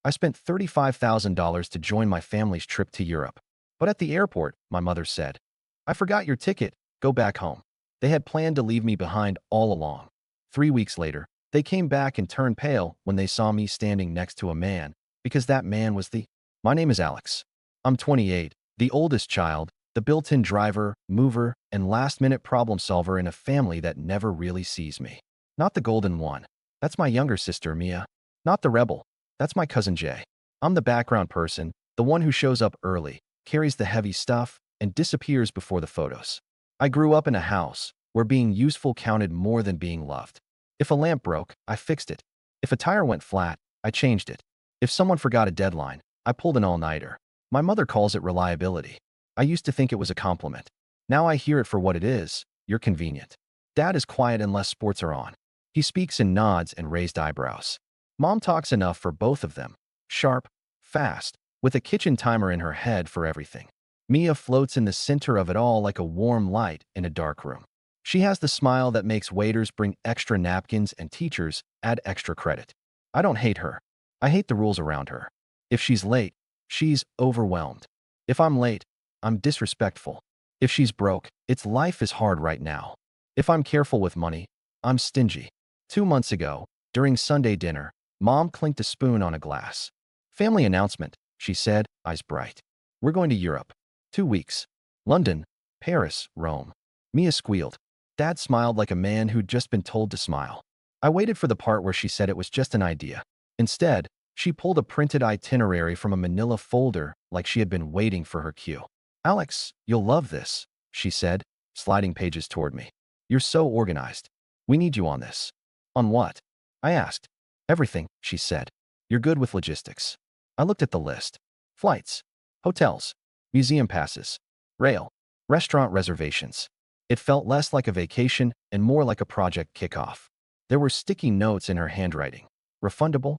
I spent $35,000 to join my family's trip to Europe. But at the airport, my mother said, I forgot your ticket, go back home. They had planned to leave me behind all along. 3 weeks later, they came back and turned pale when they saw me standing next to a man, because that man was the... My name is Alex. I'm 28, the oldest child, the built-in driver, mover, and last-minute problem solver in a family that never really sees me. Not the golden one. That's my younger sister, Mia. Not the rebel. That's my cousin Jay. I'm the background person, the one who shows up early, carries the heavy stuff, and disappears before the photos. I grew up in a house where being useful counted more than being loved. If a lamp broke, I fixed it. If a tire went flat, I changed it. If someone forgot a deadline, I pulled an all-nighter. My mother calls it reliability. I used to think it was a compliment. Now I hear it for what it is. You're convenient. Dad is quiet unless sports are on. He speaks in nods and raised eyebrows. Mom talks enough for both of them. Sharp, fast, with a kitchen timer in her head for everything. Mia floats in the center of it all like a warm light in a dark room. She has the smile that makes waiters bring extra napkins and teachers add extra credit. I don't hate her. I hate the rules around her. If she's late, she's overwhelmed. If I'm late, I'm disrespectful. If she's broke, it's life is hard right now. If I'm careful with money, I'm stingy. 2 months ago, during Sunday dinner, Mom clinked a spoon on a glass. Family announcement, she said, eyes bright. We're going to Europe. 2 weeks. London, Paris, Rome. Mia squealed. Dad smiled like a man who'd just been told to smile. I waited for the part where she said it was just an idea. Instead, she pulled a printed itinerary from a manila folder like she had been waiting for her cue. Alex, you'll love this, she said, sliding pages toward me. You're so organized. We need you on this. On what? I asked. Everything, she said. You're good with logistics. I looked at the list. Flights, hotels, museum passes, rail, restaurant reservations. It felt less like a vacation and more like a project kickoff. There were sticky notes in her handwriting. Refundable?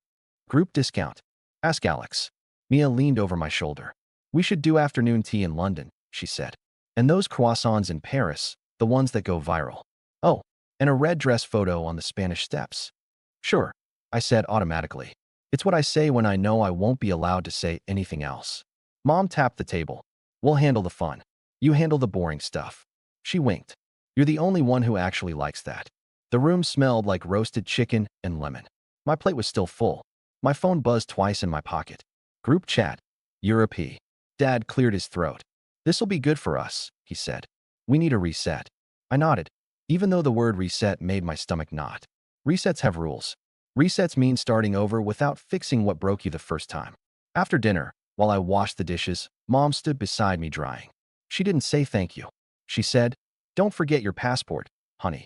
Group discount? Ask Alex. Mia leaned over my shoulder. We should do afternoon tea in London, she said. And those croissants in Paris, the ones that go viral. Oh, and a red dress photo on the Spanish Steps. Sure, I said automatically. It's what I say when I know I won't be allowed to say anything else. Mom tapped the table. We'll handle the fun. You handle the boring stuff. She winked. You're the only one who actually likes that. The room smelled like roasted chicken and lemon. My plate was still full. My phone buzzed twice in my pocket. Group chat. Europe. Dad cleared his throat. This'll be good for us, he said. We need a reset. I nodded, even though the word reset made my stomach knot. Resets have rules. Resets mean starting over without fixing what broke you the first time. After dinner, while I washed the dishes, Mom stood beside me drying. She didn't say thank you. She said, don't forget your passport, honey.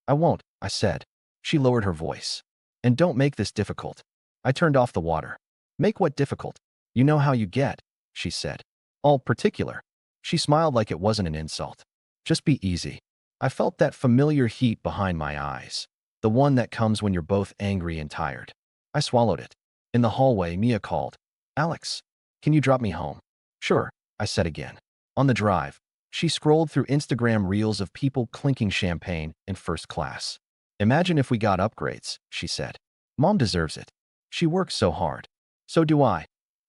I won't, I said. She lowered her voice. And don't make this difficult. I turned off the water. Make what difficult? You know how you get, she said. All particular. She smiled like it wasn't an insult. Just be easy. I felt that familiar heat behind my eyes. The one that comes when you're both angry and tired. I swallowed it. In the hallway, Mia called. Alex, can you drop me home? Sure, I said again. On the drive, she scrolled through Instagram reels of people clinking champagne in first class. Imagine if we got upgrades, she said. Mom deserves it. She works so hard. So do I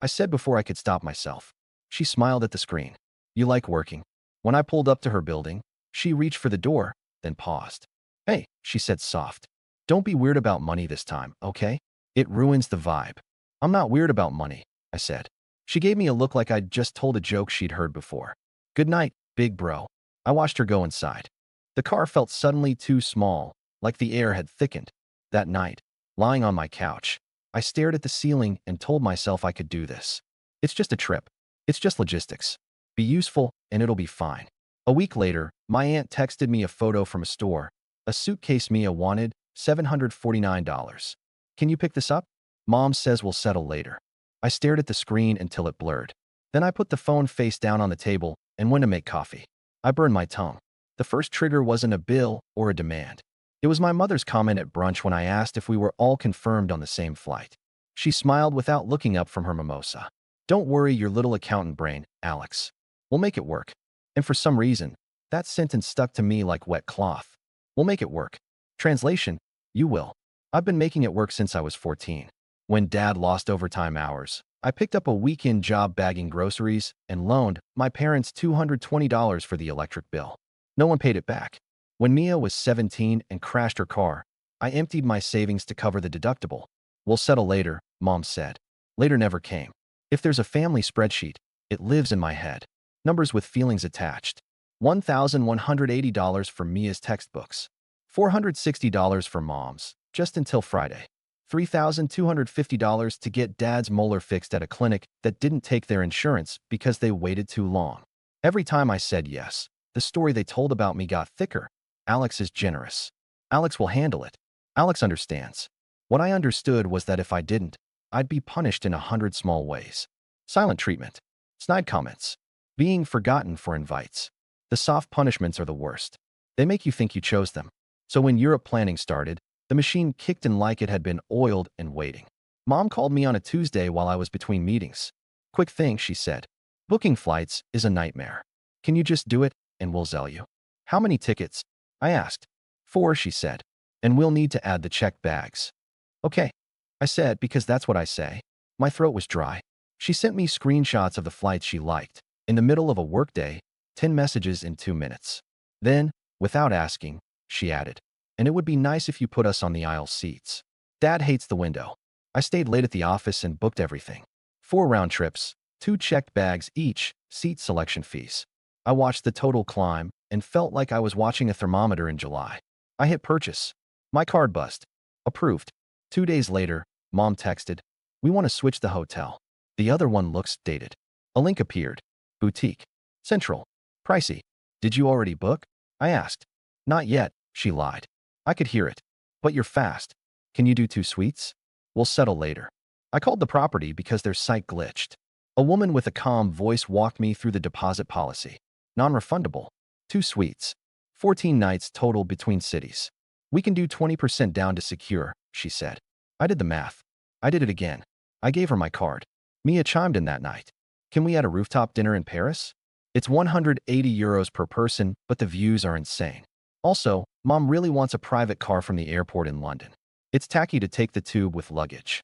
said before I could stop myself. She smiled at the screen. You like working. When I pulled up to her building, she reached for the door, then paused. Hey, she said soft. Don't be weird about money this time, okay? It ruins the vibe. I'm not weird about money, I said. She gave me a look like I'd just told a joke she'd heard before. Good night, big bro. I watched her go inside. The car felt suddenly too small, like the air had thickened. That night, lying on my couch, I stared at the ceiling and told myself I could do this. It's just a trip. It's just logistics. Be useful, and it'll be fine. A week later, my aunt texted me a photo from a store. A suitcase Mia wanted, $749. Can you pick this up? Mom says we'll settle later. I stared at the screen until it blurred. Then I put the phone face down on the table and went to make coffee. I burned my tongue. The first trigger wasn't a bill or a demand. It was my mother's comment at brunch when I asked if we were all confirmed on the same flight. She smiled without looking up from her mimosa. Don't worry your little accountant brain, Alex. We'll make it work. And for some reason, that sentence stuck to me like wet cloth. We'll make it work. Translation, you will. I've been making it work since I was 14. When Dad lost overtime hours, I picked up a weekend job bagging groceries and loaned my parents $220 for the electric bill. No one paid it back. When Mia was 17 and crashed her car, I emptied my savings to cover the deductible. We'll settle later, Mom said. Later never came. If there's a family spreadsheet, it lives in my head. Numbers with feelings attached. $1,180 for Mia's textbooks. $460 for Mom's, just until Friday. $3,250 to get Dad's molar fixed at a clinic that didn't take their insurance because they waited too long. Every time I said yes, the story they told about me got thicker. Alex is generous. Alex will handle it. Alex understands. What I understood was that if I didn't, I'd be punished in 100 small ways. Silent treatment. Snide comments. Being forgotten for invites. The soft punishments are the worst. They make you think you chose them. So when Europe planning started, the machine kicked in like it had been oiled and waiting. Mom called me on a Tuesday while I was between meetings. Quick thing, she said. Booking flights is a nightmare. Can you just do it, and we'll sell you? How many tickets? I asked. 4, she said. And we'll need to add the checked bags. Okay, I said, because that's what I say. My throat was dry. She sent me screenshots of the flights she liked. In the middle of a workday, 10 messages in 2 minutes. Then, without asking, she added, and it would be nice if you put us on the aisle seats. Dad hates the window. I stayed late at the office and booked everything. 4 round trips, 2 checked bags each, seat selection fees. I watched the total climb and felt like I was watching a thermometer in July. I hit purchase. My card buzzed. Approved. 2 days later, Mom texted, "We want to switch the hotel. The other one looks dated." A link appeared. Boutique. Central. Pricey. Did you already book? I asked. Not yet, she lied. I could hear it. But you're fast. Can you do 2 suites? We'll settle later. I called the property because their site glitched. A woman with a calm voice walked me through the deposit policy. Non-refundable. 2 suites. 14 nights total between cities. We can do 20% down to secure, she said. I did the math. I did it again. I gave her my card. Mia chimed in that night. Can we add a rooftop dinner in Paris? It's €180 per person, but the views are insane. Also, Mom really wants a private car from the airport in London. It's tacky to take the tube with luggage.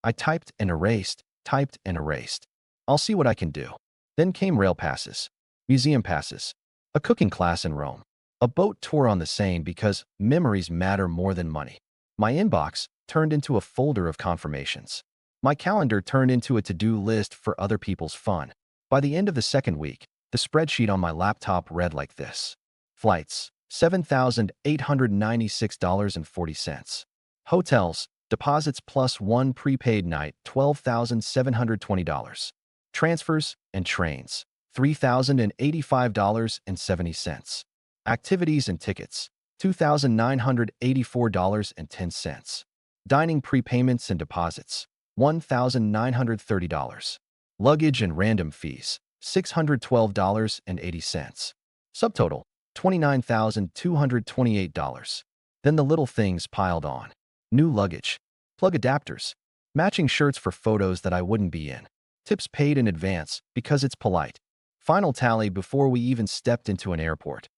I typed and erased, typed and erased. I'll see what I can do. Then came rail passes, museum passes, a cooking class in Rome, a boat tour on the Seine because memories matter more than money. My inbox turned into a folder of confirmations. My calendar turned into a to-do list for other people's fun. By the end of the second week, the spreadsheet on my laptop read like this. Flights, $7,896.40. Hotels, deposits plus 1 prepaid night, $12,720. Transfers and trains, $3,085.70. Activities and tickets, $2,984.10. Dining prepayments and deposits, $1,930. Luggage and random fees, $612.80. Subtotal, $29,228. Then the little things piled on. New luggage, plug adapters, matching shirts for photos that I wouldn't be in, tips paid in advance because it's polite. Final tally before we even stepped into an airport,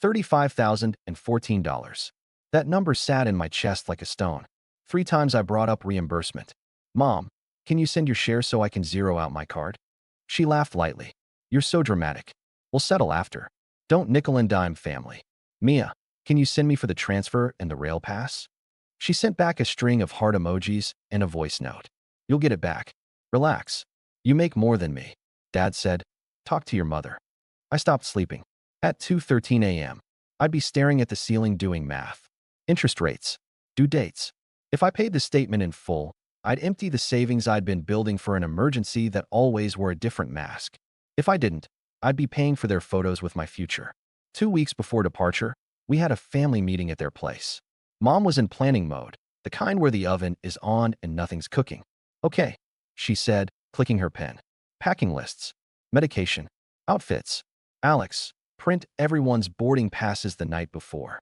$35,014. That number sat in my chest like a stone. 3 times I brought up reimbursement. Mom, can you send your share so I can zero out my card? She laughed lightly. You're so dramatic. We'll settle after. Don't nickel and dime family. Mia, can you send me for the transfer and the rail pass? She sent back a string of heart emojis and a voice note. You'll get it back. Relax. You make more than me. Dad said, talk to your mother. I stopped sleeping. At 2:13 a.m., I'd be staring at the ceiling doing math. Interest rates. Due dates. If I paid the statement in full, I'd empty the savings I'd been building for an emergency that always wore a different mask. If I didn't, I'd be paying for their photos with my future. 2 weeks before departure, we had a family meeting at their place. Mom was in planning mode, the kind where the oven is on and nothing's cooking. Okay, she said, clicking her pen. Packing lists, medication, outfits. Alex, print everyone's boarding passes the night before.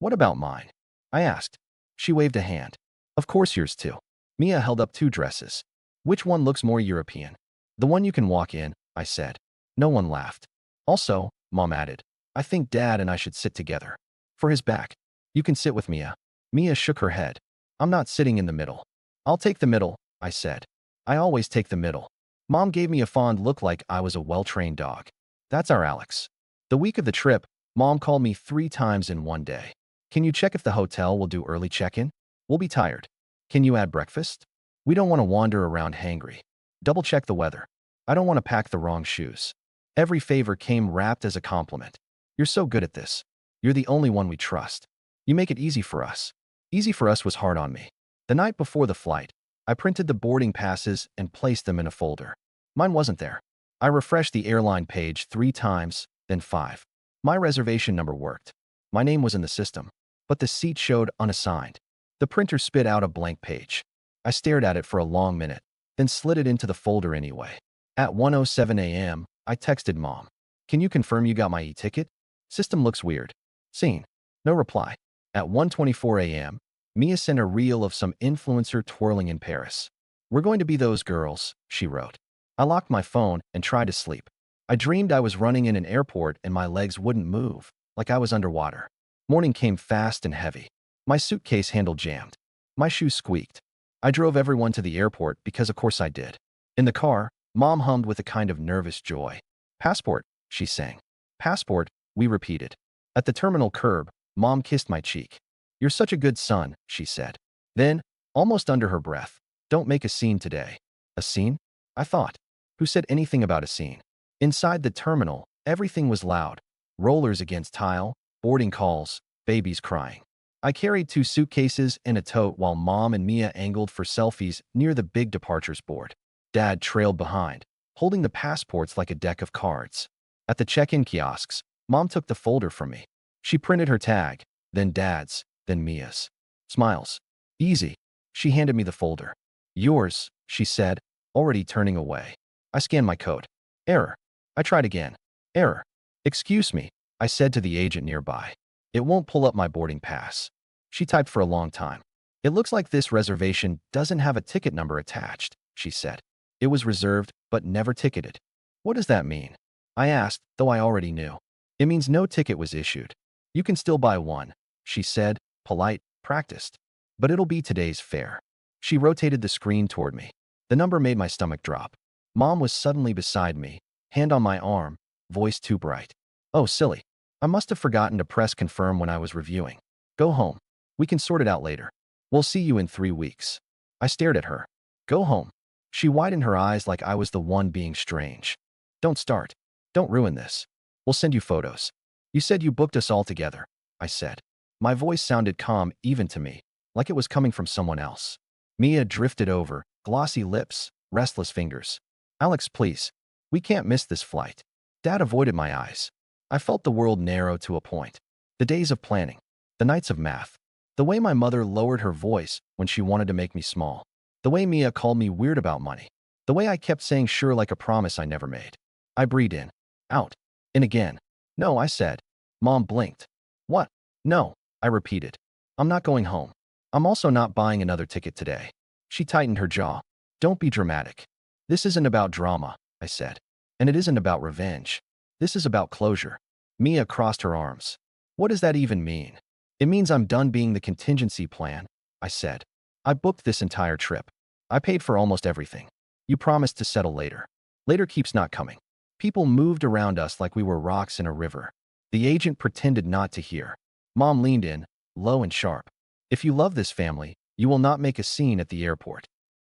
What about mine? I asked. She waved a hand. Of course yours too. Mia held up 2 dresses. Which one looks more European? The one you can walk in, I said. No one laughed. Also, Mom added, I think Dad and I should sit together. For his back. You can sit with Mia. Mia shook her head. I'm not sitting in the middle. I'll take the middle, I said. I always take the middle. Mom gave me a fond look like I was a well-trained dog. That's our Alex. The week of the trip, Mom called me 3 times in one day. Can you check if the hotel will do early check-in? We'll be tired. Can you add breakfast? We don't want to wander around hangry. Double-check the weather. I don't want to pack the wrong shoes. Every favor came wrapped as a compliment. You're so good at this. You're the only one we trust. You make it easy for us. Easy for us was hard on me. The night before the flight, I printed the boarding passes and placed them in a folder. Mine wasn't there. I refreshed the airline page 3 times, then 5. My reservation number worked. My name was in the system, but the seat showed unassigned. The printer spit out a blank page. I stared at it for a long minute, then slid it into the folder anyway. At 1:07 a.m., I texted Mom. Can you confirm you got my e-ticket? System looks weird. Seen. No reply. At 1:24 a.m., Mia sent a reel of some influencer twirling in Paris. We're going to be those girls, she wrote. I locked my phone and tried to sleep. I dreamed I was running in an airport and my legs wouldn't move, like I was underwater. Morning came fast and heavy. My suitcase handle jammed. My shoes squeaked. I drove everyone to the airport because of course I did. In the car, Mom hummed with a kind of nervous joy. Passport, she sang. Passport, we repeated. At the terminal curb, Mom kissed my cheek. You're such a good son, she said. Then, almost under her breath, don't make a scene today. A scene? I thought. Who said anything about a scene? Inside the terminal, everything was loud. Rollers against tile, boarding calls, babies crying. I carried 2 suitcases and a tote while Mom and Mia angled for selfies near the big departures board. Dad trailed behind, holding the passports like a deck of cards. At the check-in kiosks, Mom took the folder from me. She printed her tag, then Dad's, then Mia's. Smiles. Easy. She handed me the folder. Yours, she said, already turning away. I scanned my code. Error. I tried again. Error. Excuse me, I said to the agent nearby. It won't pull up my boarding pass. She typed for a long time. It looks like this reservation doesn't have a ticket number attached, she said. It was reserved, but never ticketed. What does that mean? I asked, though I already knew. It means no ticket was issued. You can still buy one, she said, polite, practiced. But it'll be today's fare. She rotated the screen toward me. The number made my stomach drop. Mom was suddenly beside me, hand on my arm, voice too bright. Oh, silly. I must have forgotten to press confirm when I was reviewing. Go home. We can sort it out later. We'll see you in 3 weeks. I stared at her. Go home. She widened her eyes like I was the one being strange. Don't start. Don't ruin this. We'll send you photos. You said you booked us all together, I said. My voice sounded calm even to me, like it was coming from someone else. Mia drifted over, glossy lips, restless fingers. Alex, please. We can't miss this flight. Dad avoided my eyes. I felt the world narrow to a point. The days of planning. The nights of math. The way my mother lowered her voice when she wanted to make me small. The way Mia called me weird about money. The way I kept saying sure like a promise I never made. I breathed in, out, in again. No, I said. Mom blinked. What? No, I repeated. I'm not going home. I'm also not buying another ticket today. She tightened her jaw. Don't be dramatic. This isn't about drama, I said. And it isn't about revenge. This is about closure. Mia crossed her arms. What does that even mean? It means I'm done being the contingency plan, I said. I booked this entire trip. I paid for almost everything. You promised to settle later. Later keeps not coming. People moved around us like we were rocks in a river. The agent pretended not to hear. Mom leaned in, low and sharp. If you love this family, you will not make a scene at the airport.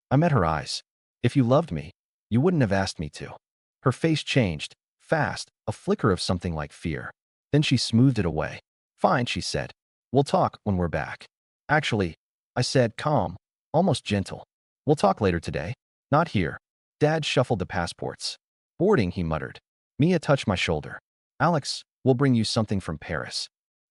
I met her eyes. If you loved me, you wouldn't have asked me to. Her face changed, fast, a flicker of something like fear. Then she smoothed it away. Fine, she said. We'll talk when we're back. Actually, I said, calm, almost gentle. We'll talk later today. Not here. Dad shuffled the passports. Boarding, he muttered. Mia touched my shoulder. Alex, we'll bring you something from Paris.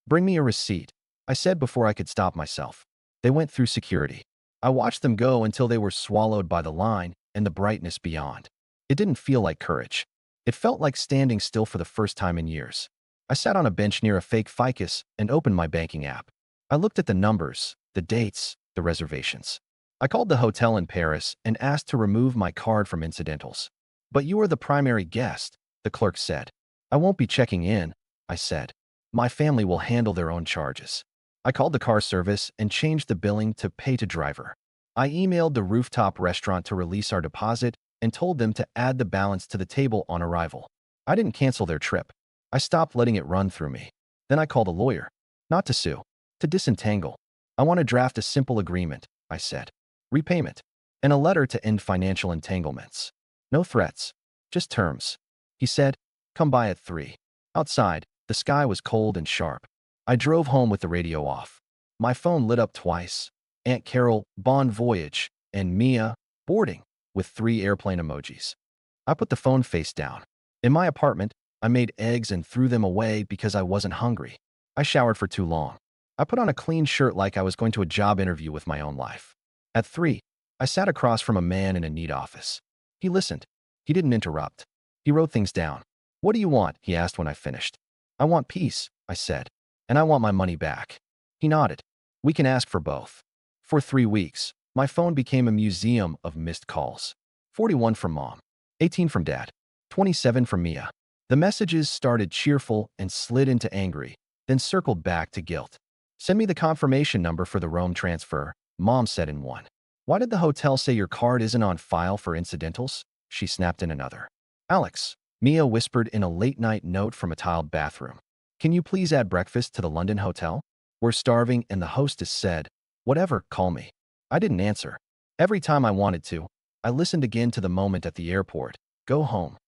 Bring me a receipt, I said before I could stop myself. They went through security. I watched them go until they were swallowed by the line and the brightness beyond. It didn't feel like courage. It felt like standing still for the first time in years. I sat on a bench near a fake ficus and opened my banking app. I looked at the numbers, the dates, the reservations. I called the hotel in Paris and asked to remove my card from incidentals. But you are the primary guest, the clerk said. I won't be checking in, I said. My family will handle their own charges. I called the car service and changed the billing to pay to driver. I emailed the rooftop restaurant to release our deposit and told them to add the balance to the table on arrival. I didn't cancel their trip. I stopped letting it run through me. Then I called a lawyer. Not to sue, to disentangle. I want to draft a simple agreement, I said. Repayment. And a letter to end financial entanglements. No threats, just terms. He said, come by at 3. Outside, the sky was cold and sharp. I drove home with the radio off. My phone lit up twice. Aunt Carol, bon voyage, and Mia, boarding, with 3 airplane emojis. I put the phone face down. In my apartment, I made eggs and threw them away because I wasn't hungry. I showered for too long. I put on a clean shirt like I was going to a job interview with my own life. At 3, I sat across from a man in a neat office. He listened. He didn't interrupt. He wrote things down. What do you want? He asked when I finished. I want peace, I said, and I want my money back. He nodded. We can ask for both. For 3 weeks, my phone became a museum of missed calls. 41 from Mom, 18 from Dad, 27 from Mia. The messages started cheerful and slid into angry, then circled back to guilt. Send me the confirmation number for the Rome transfer, Mom said in one. Why did the hotel say your card isn't on file for incidentals? She snapped in another. Alex, Mia whispered in a late-night note from a tiled bathroom. Can you please add breakfast to the London hotel? We're starving, and the hostess said, whatever, call me. I didn't answer. Every time I wanted to, I listened again to the moment at the airport. Go home.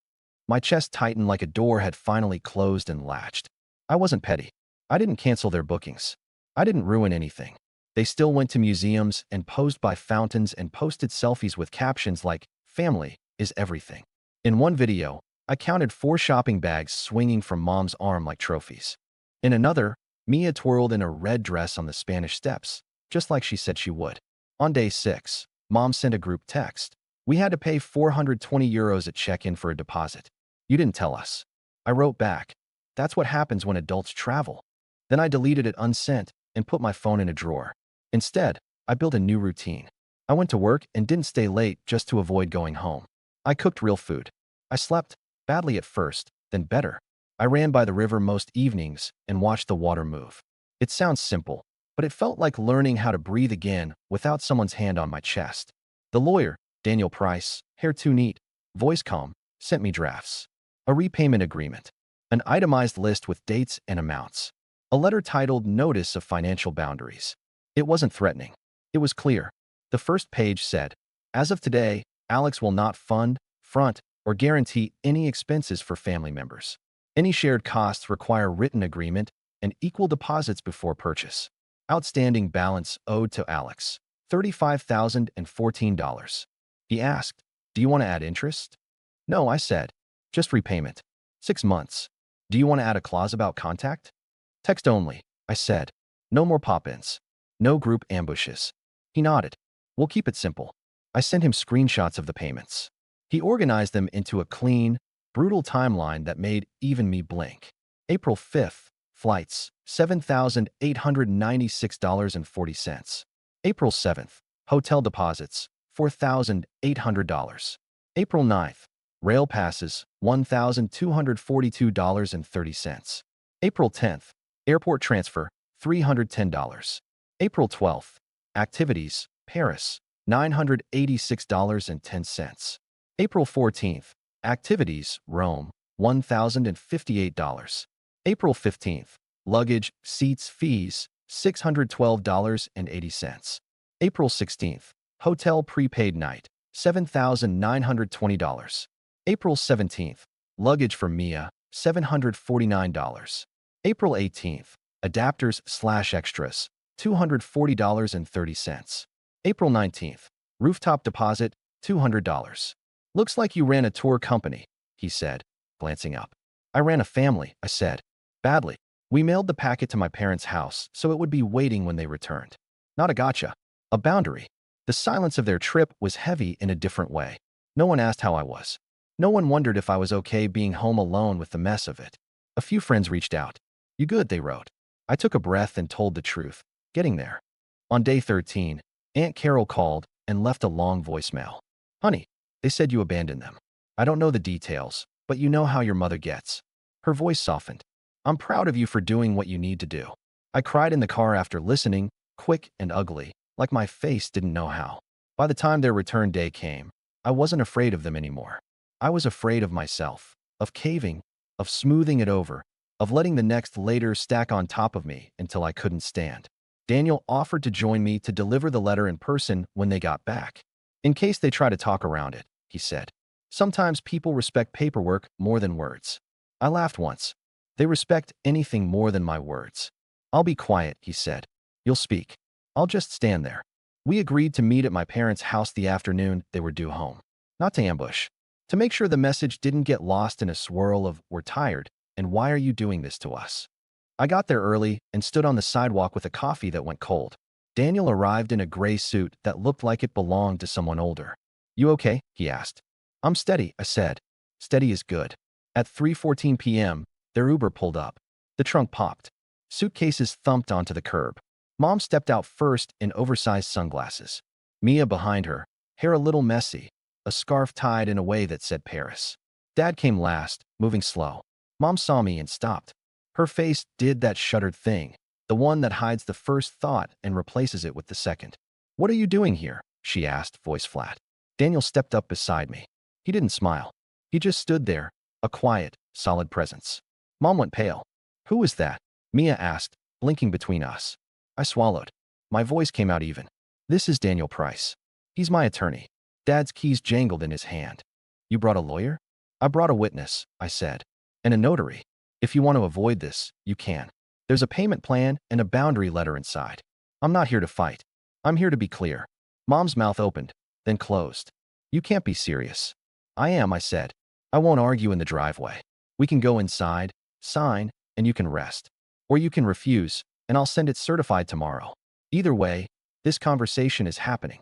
My chest tightened like a door had finally closed and latched. I wasn't petty. I didn't cancel their bookings. I didn't ruin anything. They still went to museums and posed by fountains and posted selfies with captions like, family is everything. In one video, I counted 4 shopping bags swinging from Mom's arm like trophies. In another, Mia twirled in a red dress on the Spanish steps, just like she said she would. On day 6, Mom sent a group text. We had to pay €420 at check-in for a deposit. You didn't tell us. I wrote back. That's what happens when adults travel. Then I deleted it unsent and put my phone in a drawer. Instead, I built a new routine. I went to work and didn't stay late just to avoid going home. I cooked real food. I slept, badly at first, then better. I ran by the river most evenings and watched the water move. It sounds simple, but it felt like learning how to breathe again without someone's hand on my chest. The lawyer, Daniel Price, hair too neat, voice calm, sent me drafts. A repayment agreement. An itemized list with dates and amounts. A letter titled Notice of Financial Boundaries. It wasn't threatening. It was clear. The first page said, as of today, Alex will not fund, front, or guarantee any expenses for family members. Any shared costs require written agreement and equal deposits before purchase. Outstanding balance owed to Alex, $35,014. He asked, do you want to add interest? No, I said. Just repayment. 6 months. Do you want to add a clause about contact? Text only, I said. No more pop-ins. No group ambushes. He nodded. We'll keep it simple. I sent him screenshots of the payments. He organized them into a clean, brutal timeline that made even me blink. April 5th, flights, $7,896.40. April 7th, hotel deposits, $4,800. April 9th, rail passes, $1,242.30. April 10th, airport transfer, $310. April 12th, activities, Paris, $986.10. April 14th, activities, Rome, $1,058. April 15th, luggage, seats, fees, $612.80. April 16th, hotel prepaid night, $7,920. April 17th, luggage for Mia, $749. April 18th, adapters/extras, $240.30. April 19th, rooftop deposit, $200. Looks like you ran a tour company, he said, glancing up. I ran a family, I said. Badly. We mailed the packet to my parents' house so it would be waiting when they returned. Not a gotcha. A boundary. The silence of their trip was heavy in a different way. No one asked how I was. No one wondered if I was okay being home alone with the mess of it. A few friends reached out. You good, they wrote. I took a breath and told the truth. Getting there. On day 13, Aunt Carol called and left a long voicemail. Honey, they said you abandoned them. I don't know the details, but you know how your mother gets. Her voice softened. I'm proud of you for doing what you need to do. I cried in the car after listening, quick and ugly, like my face didn't know how. By the time their return day came, I wasn't afraid of them anymore. I was afraid of myself, of caving, of smoothing it over, of letting the next later stack on top of me until I couldn't stand. Daniel offered to join me to deliver the letter in person when they got back. In case they try to talk around it, he said. Sometimes people respect paperwork more than words. I laughed once. They respect anything more than my words. I'll be quiet, he said. You'll speak. I'll just stand there. We agreed to meet at my parents' house the afternoon they were due home. Not to ambush. To make sure the message didn't get lost in a swirl of, "We're tired, and why are you doing this to us?" I got there early and stood on the sidewalk with a coffee that went cold. Daniel arrived in a gray suit that looked like it belonged to someone older. "You okay?" he asked. "I'm steady," I said. Steady is good. At 3:14 p.m., their Uber pulled up. The trunk popped. Suitcases thumped onto the curb. Mom stepped out first in oversized sunglasses. Mia behind her, hair a little messy, a scarf tied in a way that said Paris. Dad came last, moving slow. Mom saw me and stopped. Her face did that shuttered thing, the one that hides the first thought and replaces it with the second. "What are you doing here?" she asked, voice flat. Daniel stepped up beside me. He didn't smile. He just stood there, a quiet, solid presence. Mom went pale. "Who is that?" Mia asked, blinking between us. I swallowed. My voice came out even. "This is Daniel Price. He's my attorney." Dad's keys jangled in his hand. "You brought a lawyer?" "I brought a witness," I said. "And a notary. If you want to avoid this, you can. There's a payment plan and a boundary letter inside. I'm not here to fight. I'm here to be clear." Mom's mouth opened, then closed. "You can't be serious." "I am," I said. "I won't argue in the driveway. We can go inside, sign, and you can rest. Or you can refuse, and I'll send it certified tomorrow. Either way, this conversation is happening."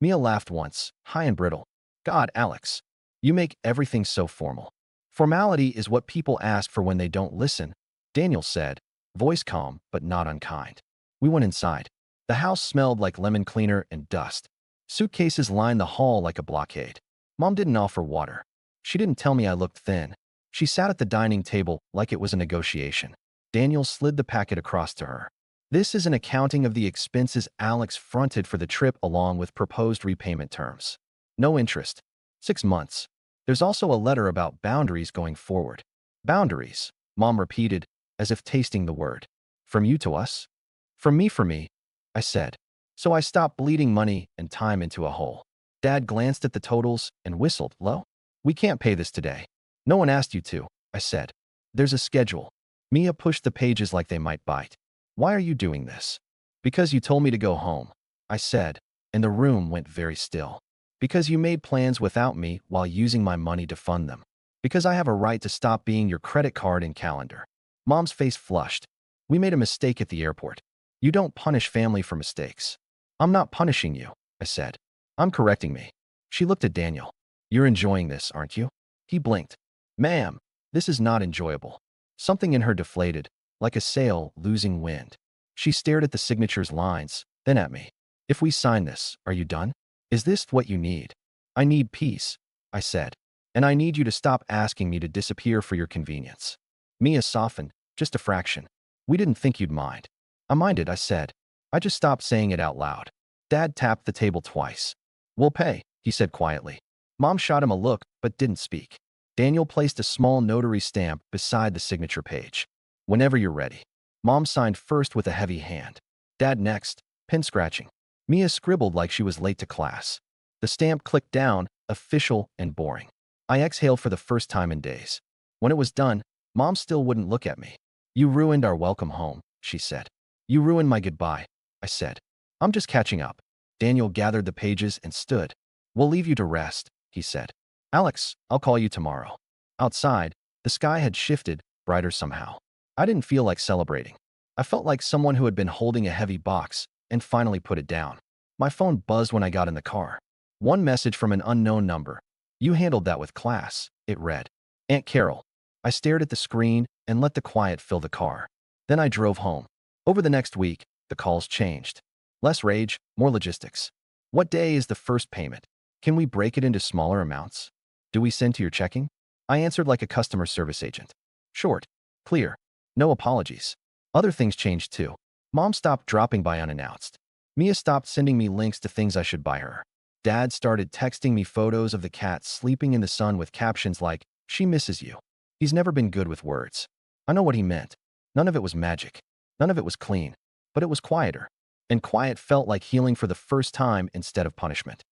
Mia laughed once, high and brittle. "God, Alex, you make everything so formal." "Formality is what people ask for when they don't listen," Daniel said, voice calm but not unkind. We went inside. The house smelled like lemon cleaner and dust. Suitcases lined the hall like a blockade. Mom didn't offer water. She didn't tell me I looked thin. She sat at the dining table like it was a negotiation. Daniel slid the packet across to her. "This is an accounting of the expenses Alex fronted for the trip along with proposed repayment terms. No interest. 6 months. There's also a letter about boundaries going forward." "Boundaries," Mom repeated, as if tasting the word. "From you to us?" For me, I said. So I stopped bleeding money and time into a hole. Dad glanced at the totals and whistled low. "We can't pay this today." "No one asked you to," I said. "There's a schedule." Mia pushed the pages like they might bite. "Why are you doing this?" "Because you told me to go home," I said, and the room went very still. "Because you made plans without me while using my money to fund them. Because I have a right to stop being your credit card and calendar." Mom's face flushed. "We made a mistake at the airport. You don't punish family for mistakes." "I'm not punishing you," I said. "I'm correcting me." She looked at Daniel. "You're enjoying this, aren't you?" He blinked. "Ma'am, this is not enjoyable." Something in her deflated, like a sail losing wind. She stared at the signature's lines, then at me. "If we sign this, are you done? Is this what you need?" "I need peace," I said. "And I need you to stop asking me to disappear for your convenience." Mia softened, just a fraction. "We didn't think you'd mind." "I minded," I said. I just stopped saying it out loud. Dad tapped the table twice. "We'll pay," he said quietly. Mom shot him a look, but didn't speak. Daniel placed a small notary stamp beside the signature page. "Whenever you're ready." Mom signed first with a heavy hand. Dad next, pen scratching. Mia scribbled like she was late to class. The stamp clicked down, official and boring. I exhaled for the first time in days. When it was done, Mom still wouldn't look at me. "You ruined our welcome home," she said. "You ruined my goodbye," I said. "I'm just catching up." Daniel gathered the pages and stood. "We'll leave you to rest," he said. "Alex, I'll call you tomorrow." Outside, the sky had shifted, brighter somehow. I didn't feel like celebrating. I felt like someone who had been holding a heavy box and finally put it down. My phone buzzed when I got in the car. One message from an unknown number. "You handled that with class," it read. "Aunt Carol." I stared at the screen and let the quiet fill the car. Then I drove home. Over the next week, the calls changed. Less rage, more logistics. "What day is the first payment? Can we break it into smaller amounts? Do we send to your checking?" I answered like a customer service agent. Short, clear, no apologies. Other things changed too. Mom stopped dropping by unannounced. Mia stopped sending me links to things I should buy her. Dad started texting me photos of the cat sleeping in the sun with captions like, "She misses you." He's never been good with words. I know what he meant. None of it was magic. None of it was clean. But it was quieter. And quiet felt like healing for the first time instead of punishment.